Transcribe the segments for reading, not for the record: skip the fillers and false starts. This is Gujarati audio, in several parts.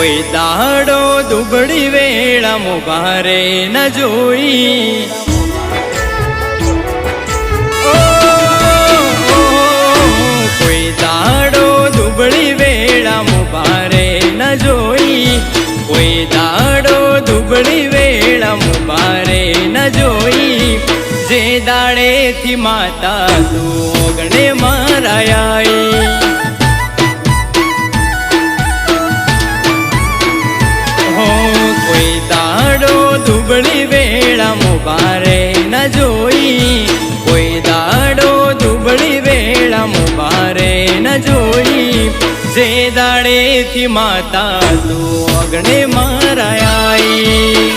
કોઈ દાડો દુબળી વેળા મુબારે ન જોઈ કોઈ દાડો દુબળી વેળા મુબારે ન જોઈ કોઈ દાડો દુબળી વેળા મુબારે ન જોઈ જે દાડેથી માતા તું ઓગણે મારાઈ કોઈ દાડો દુબળી વેળા મુબારે ન જોઈ કોઈ દાડો દુબળી વેળા મુબારે ન જોઈ જે દાડેથી માતા તું અગણે મારાઈ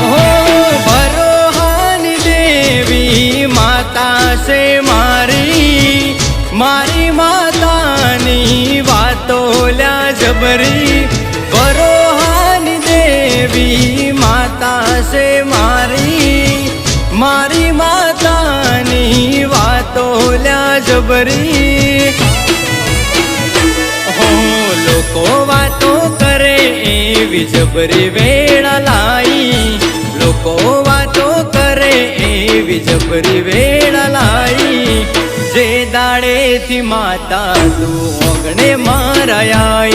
હો ભરોહાની દેવી માતા છે મારી મારી માતાની વાતો લ્યા જબરી ભરોહાની દેવી માતા છે મારી મારી માતાની વાતો લ્યા જબરી હો લોકો વાતો કરે એવી જબરી વેળા લાઈ લોકો વાતો કરે એવી જબરી વેળા લાઈ જે દાડેથી માતા તું ઓગણે મારાઈ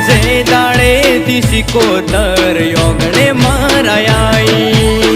જે દાડેથી સિકોતર ઓગણે મારાઈ